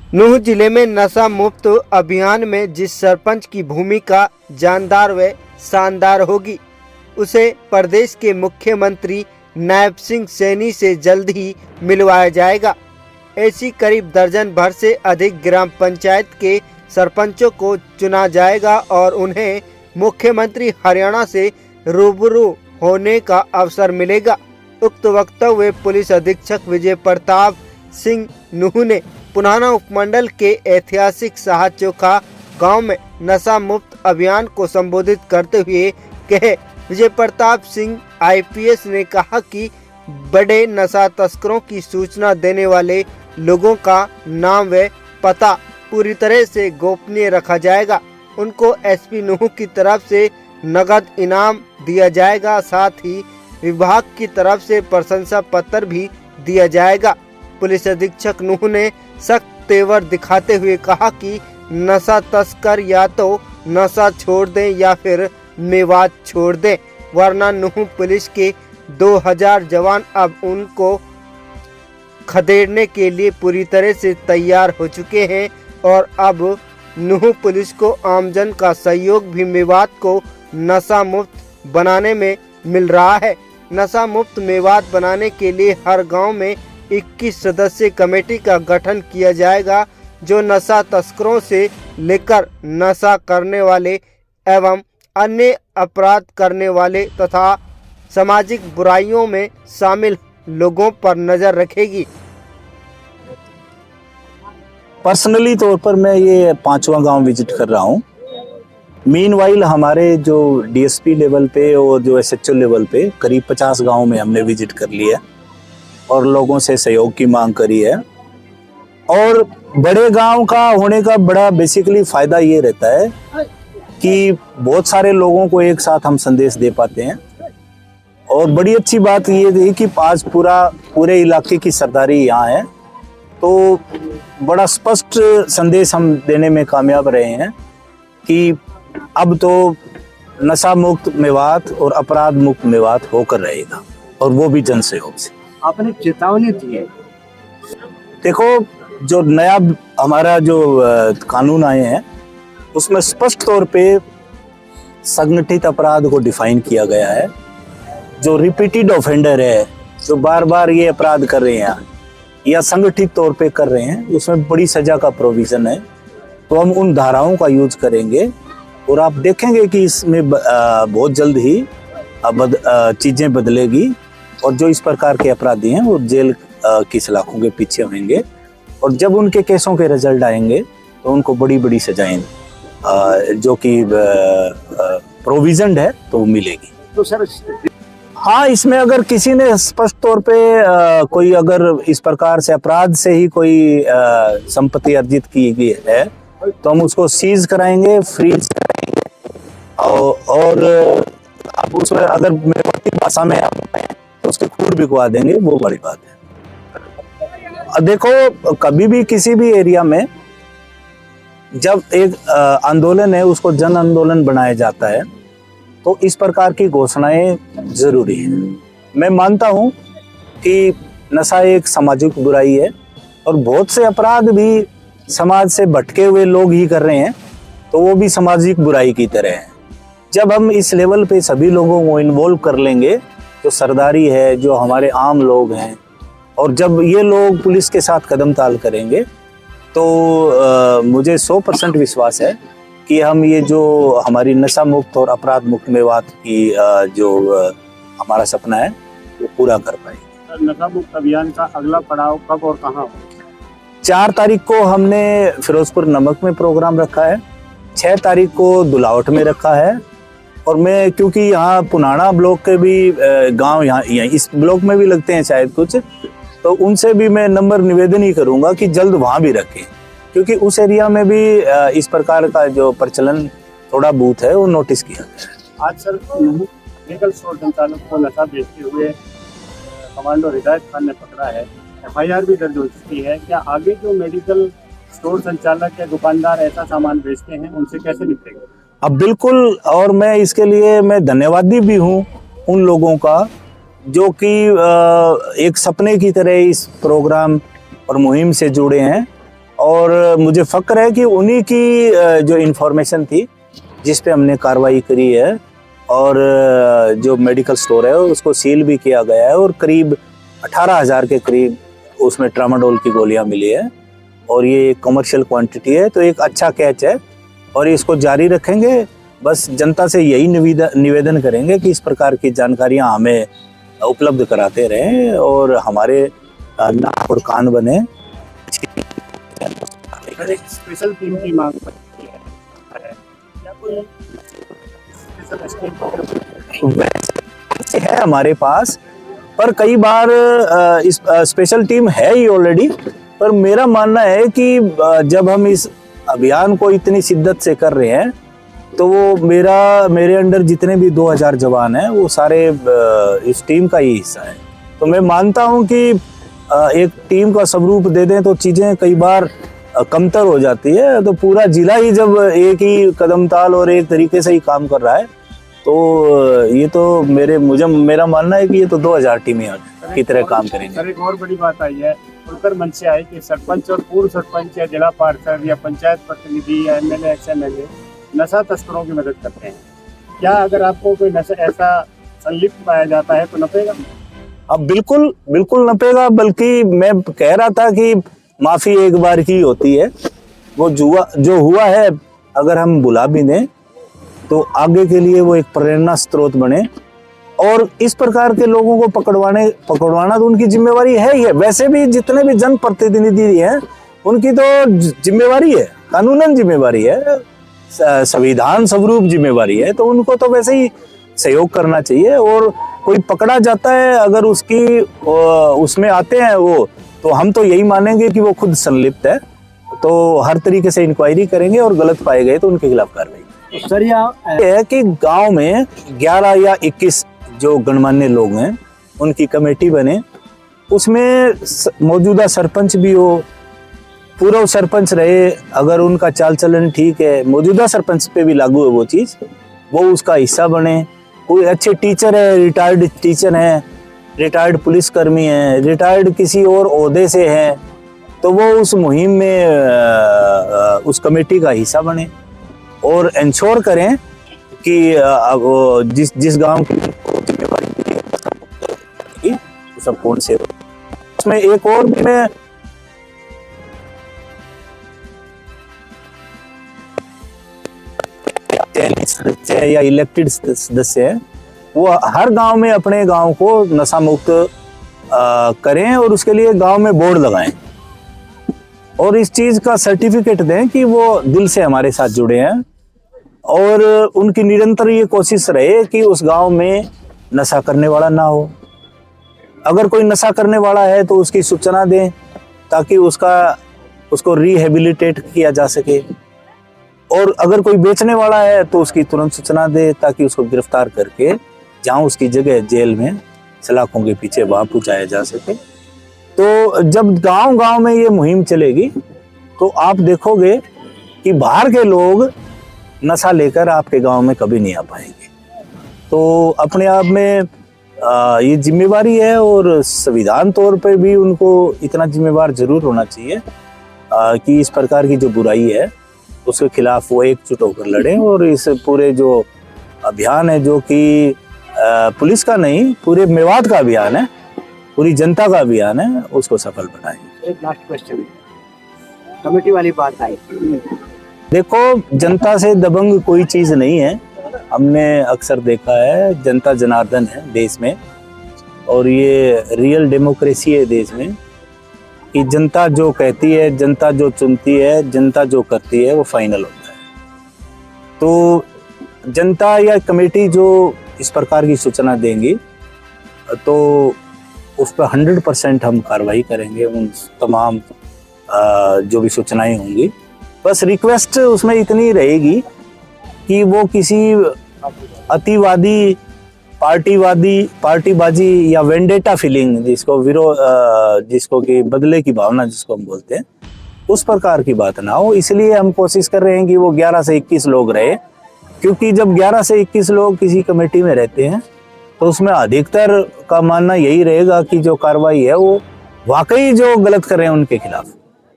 नूंह जिले में नशा मुक्त अभियान में जिस सरपंच की भूमिका जानदार व शानदार होगी, उसे प्रदेश के मुख्यमंत्री नायब सिंह सैनी से जल्द ही मिलवाया जाएगा। ऐसी करीब दर्जन भर से अधिक ग्राम पंचायत के सरपंचों को चुना जाएगा और उन्हें मुख्यमंत्री हरियाणा से रूबरू होने का अवसर मिलेगा। उक्त वक्तव्य पुलिस अधीक्षक विजय प्रताप सिंह नूंह ने पुनाना उपमंडल के ऐतिहासिक साहचोखा गांव में नशा मुक्त अभियान को संबोधित करते हुए कहे। विजय प्रताप सिंह आईपीएस ने कहा कि बड़े नशा तस्करों की सूचना देने वाले लोगों का नाम व पता पूरी तरह से गोपनीय रखा जाएगा। उनको एसपी नूंह की तरफ से नगद इनाम दिया जाएगा, साथ ही विभाग की तरफ से प्रशंसा पत्र भी दिया जाएगा। पुलिस अधीक्षक नूंह ने सख्त तेवर दिखाते हुए कहा कि नशा तस्कर या तो नशा छोड़ दें या फिर मेवात छोड़ दें, वरना नूंह पुलिस के 2000 जवान अब उनको खदेड़ने के लिए पूरी तरह से तैयार हो चुके हैं और अब नूंह पुलिस को आमजन का सहयोग भी मेवात को नशा मुक्त बनाने में मिल रहा है। नशा मुक्त मेवात बनाने के लिए हर गांव में 21 सदस्यीय कमेटी का गठन किया जाएगा, जो नशा तस्करों से लेकर नशा करने वाले एवं अन्य अपराध करने वाले तथा सामाजिक बुराइयों में शामिल लोगों पर नजर रखेगी। पर्सनली तौर पर मैं ये 5वां गांव विजिट कर रहा हूँ। मीनवाइल हमारे जो डीएसपी लेवल पे और जो एसएचओ लेवल पे करीब 50 गांव में हमने विजिट कर लिया और लोगों से सहयोग की मांग करी है। और बड़े गांव का होने का बड़ा बेसिकली फायदा ये रहता है कि बहुत सारे लोगों को एक साथ हम संदेश दे पाते हैं। और बड़ी अच्छी बात ये थी कि आज पूरे इलाके की सरदारी यहाँ है, तो बड़ा स्पष्ट संदेश हम देने में कामयाब रहे हैं कि अब तो नशा मुक्त मेवात और अपराध मुक्त मेवात होकर रहेगा, और वो भी जन सहयोग से। आपने चेतावनी दी है। देखो, जो नया हमारा जो कानून आए हैं उसमें स्पष्ट तौर पे संगठित अपराध को डिफाइन किया गया है। जो रिपीटेड ऑफेंडर है, जो बार बार ये अपराध कर रहे हैं या संगठित तौर पे कर रहे हैं, उसमें बड़ी सजा का प्रोविजन है। तो हम उन धाराओं का यूज करेंगे और आप देखेंगे कि इसमें बहुत जल्द ही चीजें बदलेगी और जो इस प्रकार के अपराधी हैं वो जेल की सलाखों के पीछे होंगे और जब उनके केसों के रिजल्ट आएंगे तो उनको बड़ी बड़ी सजाएं जो कि प्रोविजन है तो वो मिलेगी। तो सर, हाँ, इसमें अगर किसी ने स्पष्ट तौर पे कोई अगर इस प्रकार से अपराध से ही कोई संपत्ति अर्जित की गई है तो हम उसको सीज कराएंगे, फ्रीज कराएंगे और आप उसमें अगर मेवाती भाषा में आप तो उसके खून बिकवा देंगे, वो बड़ी बात है। देखो, कभी भी किसी भी एरिया में जब एक आंदोलन है उसको जन आंदोलन बनाया जाता है तो इस प्रकार की घोषणाएं जरूरी है। मैं मानता हूं कि नशा एक सामाजिक बुराई है और बहुत से अपराध भी समाज से भटके हुए लोग ही कर रहे हैं, तो वो भी सामाजिक बुराई की तरह है। जब हम इस लेवल पे सभी लोगों को इन्वॉल्व कर लेंगे, जो सरदारी है, जो हमारे आम लोग हैं, और जब ये लोग पुलिस के साथ कदम ताल करेंगे तो मुझे 100% विश्वास है कि हम ये जो हमारी नशा मुक्त और अपराध मुक्त मेवात की जो हमारा सपना है वो पूरा कर पाएंगे। नशा मुक्त अभियान का अगला पड़ाव कब और कहाँ होगा? 4 तारीख को हमने फिरोजपुर नमक में प्रोग्राम रखा है, 6 तारीख को दुलावट में रखा है, और मैं क्योंकि यहाँ पुनाना ब्लॉक के भी गांव यहाँ इस ब्लॉक में भी लगते हैं शायद कुछ, तो उनसे भी मैं नंबर निवेदन ही करूंगा कि जल्द वहां भी रखें, क्योंकि उस एरिया में भी इस प्रकार का जो प्रचलन थोड़ा बहुत है वो नोटिस किया गया है। आज सर, मेडिकल स्टोर संचालक को नशा बेचते हुए कमांडो हिदायत खान ने पकड़ा है, एफआईआर भी दर्ज हो चुकी है। क्या आगे जो मेडिकल स्टोर संचालक या दुकानदार ऐसा सामान बेचते हैं उनसे कैसे निपटेंगे? अब बिल्कुल, और मैं इसके लिए मैं धन्यवादी भी हूँ उन लोगों का जो कि एक सपने की तरह इस प्रोग्राम और मुहिम से जुड़े हैं और मुझे फ़क्र है कि उन्हीं की जो इन्फॉर्मेशन थी जिस पे हमने कार्रवाई करी है, और जो मेडिकल स्टोर है उसको सील भी किया गया है, और करीब 18,000 के करीब उसमें ट्रामाडोल की गोलियां मिली है, और ये कमर्शियल क्वांटिटी है। तो एक अच्छा कैच है और इसको जारी रखेंगे। बस जनता से यही निवेदन करेंगे कि इस प्रकार की जानकारियां हमें उपलब्ध कराते रहें और हमारे नाक और कान बने। एक स्पेशल टीम की मांग करती है, क्या कोई स्पेशल स्कीम है हमारे पास, पर कई बार इस स्पेशल टीम है ही ऑलरेडी। पर मेरा मानना है कि जब हम इस अभियान को इतनी शिद्दत से कर रहे हैं तो वो मेरे अंडर जितने भी 2000 जवान हैं वो सारे इस टीम का ही हिस्सा है। तो मैं मानता हूं कि एक टीम का स्वरूप दे दें तो चीज़ें कई बार कमतर हो जाती है। तो पूरा जिला ही जब एक ही कदम ताल और एक तरीके से ही काम कर रहा है तो ये तो मेरा मानना है कि ये तो 2000 टीमें की तरह काम करेंगे। सर, एक और बड़ी बात आई है, खुलकर मन से आई कि सरपंच और पूर्व सरपंच या जिला पार्षद या पंचायत प्रतिनिधि या एमएलए एक्स-एमएलए नशा तस्करों की मदद करते हैं। क्या अगर आपको कोई नशा ऐसा संलिप्त पाया जाता है तो नपेगा? अब बिल्कुल नपेगा। बल्कि मैं कह रहा था कि माफी एक बार की होती है। वो जो हुआ है अगर हम भुला भी दें तो आगे के लिए वो एक प्रेरणा स्रोत बने, और इस प्रकार के लोगों को पकड़वाना तो उनकी जिम्मेवारी है ही है। वैसे भी जितने भी जनप्रतिनिधि हैं उनकी तो जिम्मेवारी है, कानूनन जिम्मेवारी है, संविधान स्वरूप जिम्मेवारी है। तो उनको तो वैसे ही सहयोग करना चाहिए। और कोई पकड़ा जाता है अगर उसमें आते हैं वो, तो हम तो यही मानेंगे कि वो खुद संलिप्त है। तो हर तरीके से इंक्वायरी करेंगे और गलत पाए गए तो उनके खिलाफ कार्रवाई। सर ये है कि गांव में 11 या 21 जो गणमान्य लोग हैं उनकी कमेटी बने, उसमें मौजूदा सरपंच भी हो, पूर्व सरपंच रहे, अगर उनका चाल चलन ठीक है, मौजूदा सरपंच पे भी लागू है वो चीज़, वो उसका हिस्सा बने। कोई अच्छे टीचर है, रिटायर्ड टीचर हैं, रिटायर्ड पुलिसकर्मी हैं, रिटायर्ड किसी और ओहदे से हैं, तो वो उस मुहिम में उस कमेटी का हिस्सा बने और इंश्योर करें कि जिस गांव की जिम्मेवारी सब पूर्ण से। उसमें एक और मैं सदस्य या इलेक्टेड सदस्य हैं, वो हर गांव में अपने गांव को नशा मुक्त करें और उसके लिए गांव में बोर्ड लगाएं और इस चीज का सर्टिफिकेट दें कि वो दिल से हमारे साथ जुड़े हैं। और उनकी निरंतर ये कोशिश रहे कि उस गांव में नशा करने वाला ना हो। अगर कोई नशा करने वाला है तो उसकी सूचना दें ताकि उसको रिहेबिलिटेट किया जा सके, और अगर कोई बेचने वाला है तो उसकी तुरंत सूचना दे ताकि उसको गिरफ्तार करके जहां उसकी जगह जेल में सलाखों के पीछे वहां पहुंचाया जा सके। तो जब गांव-गांव में ये मुहिम चलेगी तो आप देखोगे कि बाहर के लोग नशा लेकर आपके गांव में कभी नहीं आ पाएंगे। तो अपने आप में ये जिम्मेवारी है और संविधान तौर पे भी उनको इतना जिम्मेवार जरूर होना चाहिए कि इस प्रकार की जो बुराई है उसके खिलाफ वो एकजुट होकर लड़ें और इस पूरे जो अभियान है, जो कि पुलिस का नहीं पूरे मेवात का अभियान है, पूरी जनता का अभियान है, उसको सफल बनाएं। एक लास्ट क्वेश्चन, कमेटी वाली बात आई। देखो, जनता से दबंग कोई चीज नहीं है। हमने अक्सर देखा है जनता जनार्दन है देश में, और ये रियल डेमोक्रेसी है देश में कि जनता जो कहती है, जनता जो चुनती है, जनता जो करती है वो फाइनल होता है। तो जनता या कमेटी जो इस प्रकार की सूचना देंगी तो उस पर 100% हम कार्रवाई करेंगे, उन तमाम जो भी सूचनाएं होंगी। बस रिक्वेस्ट उसमें इतनी रहेगी कि वो किसी अतिवादी, पार्टीबाजी या वेंडेटा फीलिंग जिसको कि बदले की भावना जिसको हम बोलते हैं, उस प्रकार की बात ना हो। इसलिए हम कोशिश कर रहे हैं कि वो 11 से 21 लोग रहे, क्योंकि जब 11 से 21 लोग किसी कमेटी में रहते हैं तो उसमें अधिकतर का मानना यही रहेगा कि जो कार्रवाई है वो वाकई जो गलत कर रहे हैं उनके खिलाफ